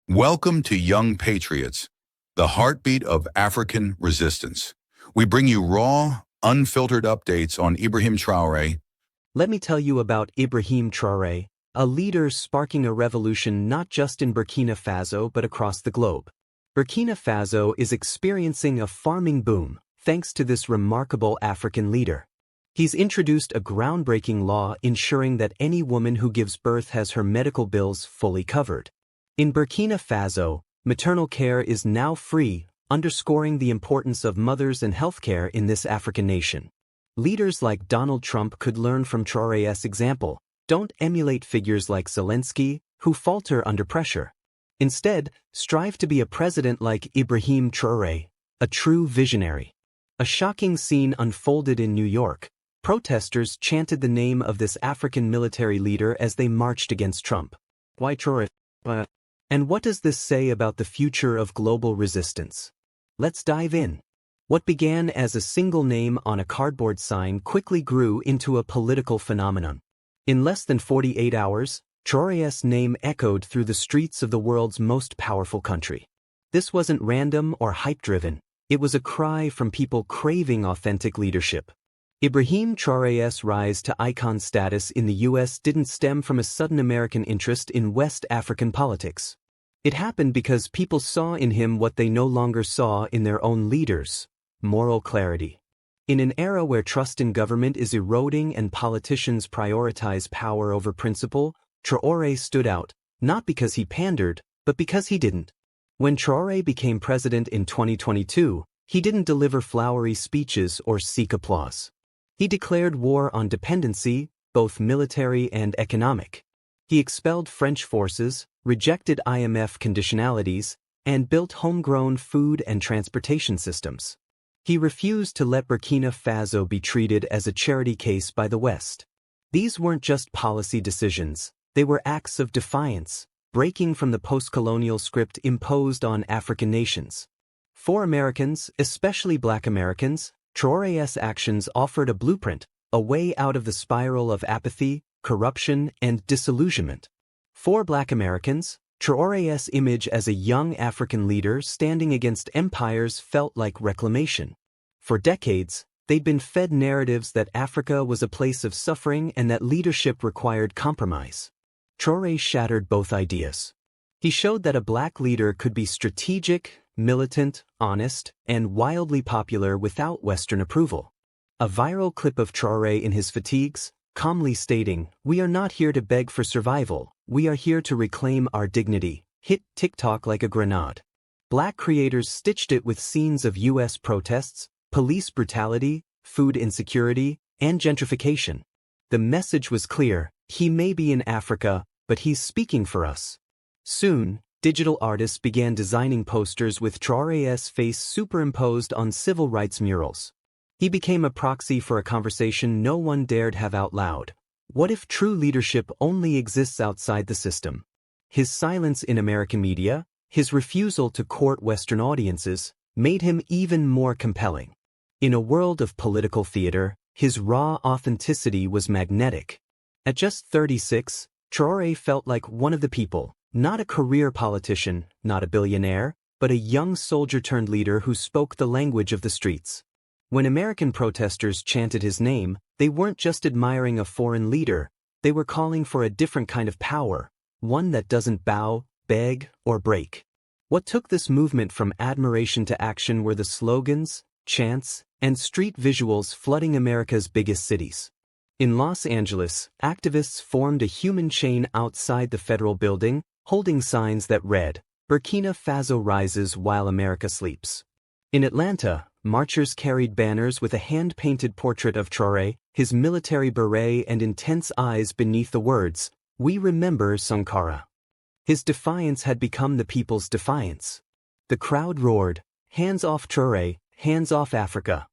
Welcome to Young Patriots, the heartbeat of African resistance. We bring you raw, unfiltered updates on Ibrahim Traoré. Let me tell you about Ibrahim Traoré, a leader sparking a revolution not just in Burkina Faso but across the globe. Burkina Faso is experiencing a farming boom thanks to this remarkable African leader. He's introduced a groundbreaking law ensuring that any woman who gives birth has her medical bills fully covered. In Burkina Faso, maternal care is now free, underscoring the importance of mothers and healthcare in this African nation. Leaders like Donald Trump could learn from Traoré's example. Don't emulate figures like Zelensky, who falter under pressure. Instead, strive to be a president like Ibrahim Traoré, a true visionary. A shocking scene unfolded in New York. Protesters chanted the name of this African military leader as they marched against Trump. Why Traoré? And what does this say about the future of global resistance? Let's dive in. What began as a single name on a cardboard sign quickly grew into a political phenomenon. In less than 48 hours, Traoré's name echoed through the streets of the world's most powerful country. This wasn't random or hype-driven. It was a cry from people craving authentic leadership. Ibrahim Traoré's rise to icon status in the U.S. didn't stem from a sudden American interest in West African politics. It happened because people saw in him what they no longer saw in their own leaders: moral clarity. In an era where trust in government is eroding and politicians prioritize power over principle, Traoré stood out, not because he pandered, but because he didn't. When Traoré became president in 2022, he didn't deliver flowery speeches or seek applause. He declared war on dependency, both military and economic. He expelled French forces, rejected IMF conditionalities, and built homegrown food and transportation systems. He refused to let Burkina Faso be treated as a charity case by the West. These weren't just policy decisions, they were acts of defiance, breaking from the post-colonial script imposed on African nations. For Americans, especially Black Americans, Traoré's actions offered a blueprint, a way out of the spiral of apathy, corruption, and disillusionment. For Black Americans, Traoré's image as a young African leader standing against empires felt like reclamation. For decades, they'd been fed narratives that Africa was a place of suffering and that leadership required compromise. Traoré shattered both ideas. He showed that a Black leader could be strategic, militant, honest, and wildly popular without Western approval. A viral clip of Traoré in his fatigues, calmly stating, "We are not here to beg for survival, we are here to reclaim our dignity," hit TikTok like a grenade. Black creators stitched it with scenes of U.S. protests, police brutality, food insecurity, and gentrification. The message was clear: he may be in Africa, but he's speaking for us. Soon, digital artists began designing posters with Traoré's face superimposed on civil rights murals. He became a proxy for a conversation no one dared have out loud. What if true leadership only exists outside the system? His silence in American media, his refusal to court Western audiences, made him even more compelling. In a world of political theater, his raw authenticity was magnetic. At just 36, Traoré felt like one of the people, not a career politician, not a billionaire, but a young soldier-turned-leader who spoke the language of the streets. When American protesters chanted his name, they weren't just admiring a foreign leader, they were calling for a different kind of power, one that doesn't bow, beg, or break. What took this movement from admiration to action were the slogans, chants, and street visuals flooding America's biggest cities. In Los Angeles, activists formed a human chain outside the federal building, holding signs that read, "Burkina Faso rises while America sleeps." In Atlanta, marchers carried banners with a hand-painted portrait of Traoré, his military beret and intense eyes beneath the words, "We remember Sankara." His defiance had become the people's defiance. The crowd roared, "Hands off Traoré, hands off Africa."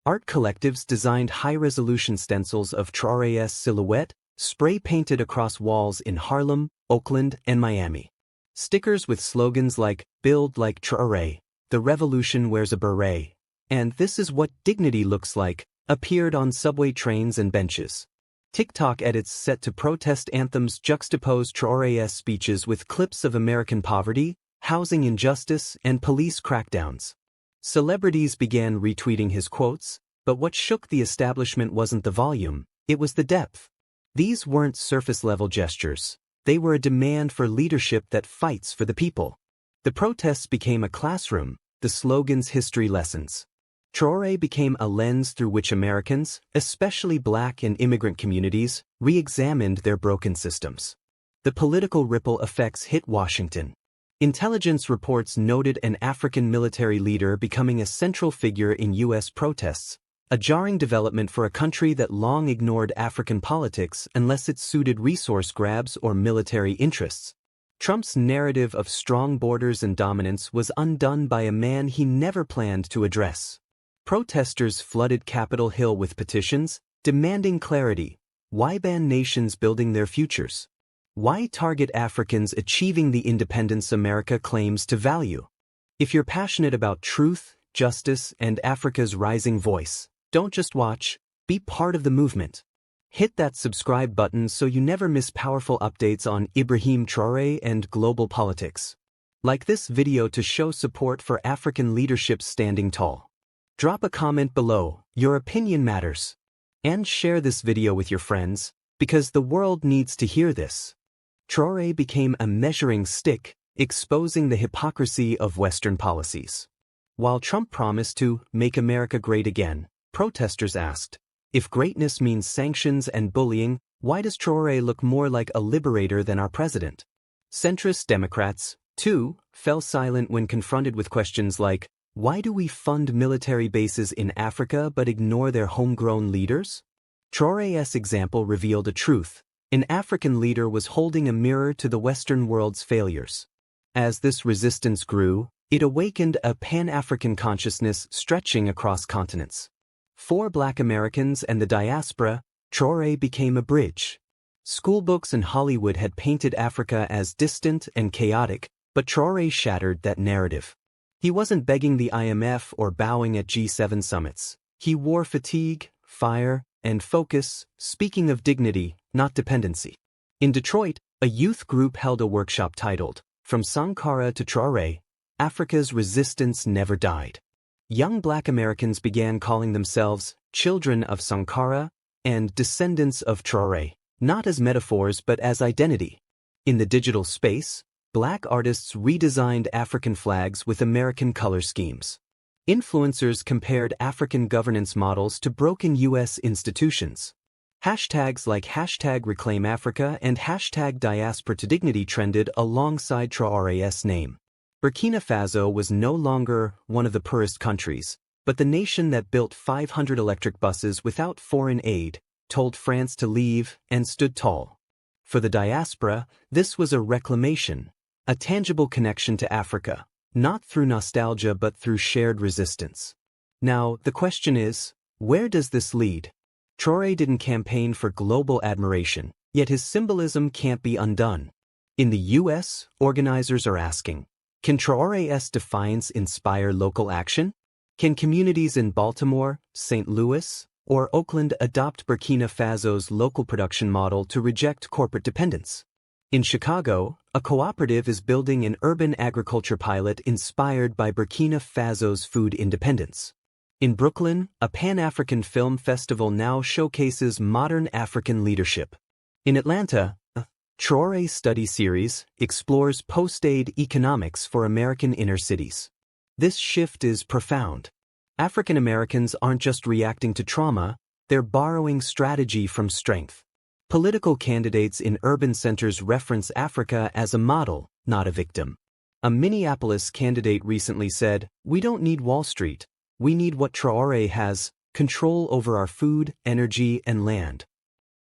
Art collectives designed high-resolution stencils of Traoré's silhouette, spray-painted across walls in Harlem, Oakland, and Miami. Stickers with slogans like, "Build like Traoré," "The revolution wears a beret," and "This is what dignity looks like," appeared on subway trains and benches. TikTok edits set to protest anthems juxtapose Traoré's speeches with clips of American poverty, housing injustice, and police crackdowns. Celebrities began retweeting his quotes, but what shook the establishment wasn't the volume, it was the depth. These weren't surface-level gestures. They were a demand for leadership that fights for the people. The protests became a classroom, the slogans history lessons. Traoré became a lens through which Americans, especially Black and immigrant communities, re-examined their broken systems. The political ripple effects hit Washington. Intelligence reports noted an African military leader becoming a central figure in U.S. protests, a jarring development for a country that long ignored African politics unless it suited resource grabs or military interests. Trump's narrative of strong borders and dominance was undone by a man he never planned to address. Protesters flooded Capitol Hill with petitions, demanding clarity. Why ban nations building their futures? Why target Africans achieving the independence America claims to value? If you're passionate about truth, justice, and Africa's rising voice, don't just watch, be part of the movement. Hit that subscribe button so you never miss powerful updates on Ibrahim Traoré and global politics. Like this video to show support for African leadership standing tall. Drop a comment below, your opinion matters. And share this video with your friends, because the world needs to hear this. Traoré became a measuring stick, exposing the hypocrisy of Western policies. While Trump promised to make America great again, protesters asked, if greatness means sanctions and bullying, why does Traoré look more like a liberator than our president? Centrist Democrats, too, fell silent when confronted with questions like, why do we fund military bases in Africa but ignore their homegrown leaders? Traoré's example revealed a truth. An African leader was holding a mirror to the Western world's failures. As this resistance grew, it awakened a Pan-African consciousness stretching across continents. For Black Americans and the diaspora, Traoré became a bridge. Schoolbooks and Hollywood had painted Africa as distant and chaotic, but Traoré shattered that narrative. He wasn't begging the IMF or bowing at G7 summits. He wore fatigue, fire, and focus, speaking of dignity, not dependency. In Detroit, a youth group held a workshop titled, From Sankara to Traoré, Africa's Resistance Never Died. Young Black Americans began calling themselves children of Sankara and descendants of Traoré, not as metaphors but as identity. In the digital space, Black artists redesigned African flags with American color schemes. Influencers compared African governance models to broken U.S. institutions. Hashtags like #ReclaimAfrica and #DiasporaToDignity trended alongside Traoré's name. Burkina Faso was no longer one of the poorest countries, but the nation that built 500 electric buses without foreign aid, told France to leave, and stood tall. For the diaspora, this was a reclamation, a tangible connection to Africa, not through nostalgia but through shared resistance. Now, the question is, where does this lead? Traoré didn't campaign for global admiration, yet his symbolism can't be undone. In the U.S., organizers are asking, can Traoré's defiance inspire local action? Can communities in Baltimore, St. Louis, or Oakland adopt Burkina Faso's local production model to reject corporate dependence? In Chicago, a cooperative is building an urban agriculture pilot inspired by Burkina Faso's food independence. In Brooklyn, a Pan-African film festival now showcases modern African leadership. In Atlanta, Traoré's study series explores post-aid economics for American inner cities. This shift is profound. African Americans aren't just reacting to trauma, they're borrowing strategy from strength. Political candidates in urban centers reference Africa as a model, not a victim. A Minneapolis candidate recently said, "We don't need Wall Street. We need what Traoré has, control over our food, energy, and land."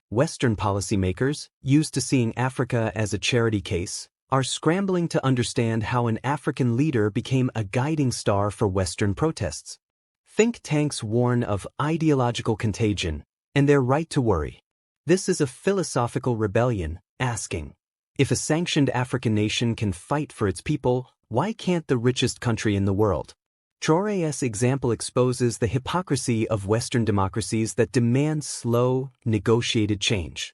Western policymakers, used to seeing Africa as a charity case, are scrambling to understand how an African leader became a guiding star for Western protests. Think tanks warn of ideological contagion, and they're right to worry. This is a philosophical rebellion, asking, if a sanctioned African nation can fight for its people, why can't the richest country in the world? Traoré's example exposes the hypocrisy of Western democracies that demand slow, negotiated change.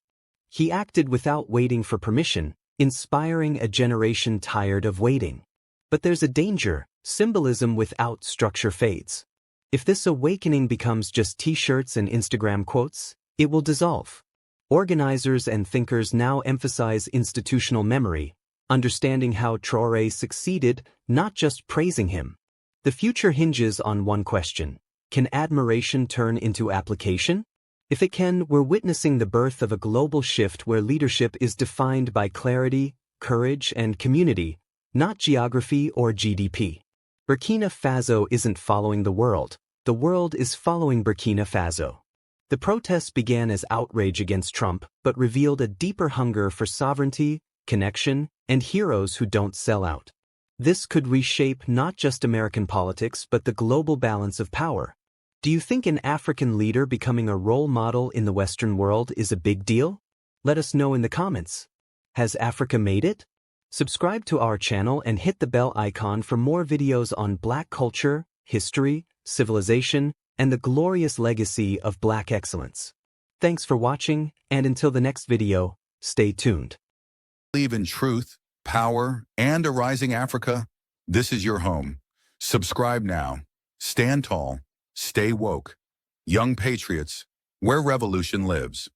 He acted without waiting for permission, inspiring a generation tired of waiting. But there's a danger: symbolism without structure fades. If this awakening becomes just t-shirts and Instagram quotes, it will dissolve. Organizers and thinkers now emphasize institutional memory, understanding how Traoré succeeded, not just praising him. The future hinges on one question: can admiration turn into application? If it can, we're witnessing the birth of a global shift where leadership is defined by clarity, courage, and community, not geography or GDP. Burkina Faso isn't following the world is following Burkina Faso. The protests began as outrage against Trump, but revealed a deeper hunger for sovereignty, connection, and heroes who don't sell out. This could reshape not just American politics but the global balance of power. Do you think an African leader becoming a role model in the Western world is a big deal? Let us know in the comments. Has Africa made it? Subscribe to our channel and hit the bell icon for more videos on Black culture, history, civilization, and the glorious legacy of Black excellence. Thanks for watching, and until the next video, stay tuned. Believe in truth, power, and a rising Africa? This is your home. Subscribe now. Stand tall. Stay woke. Young patriots, where revolution lives.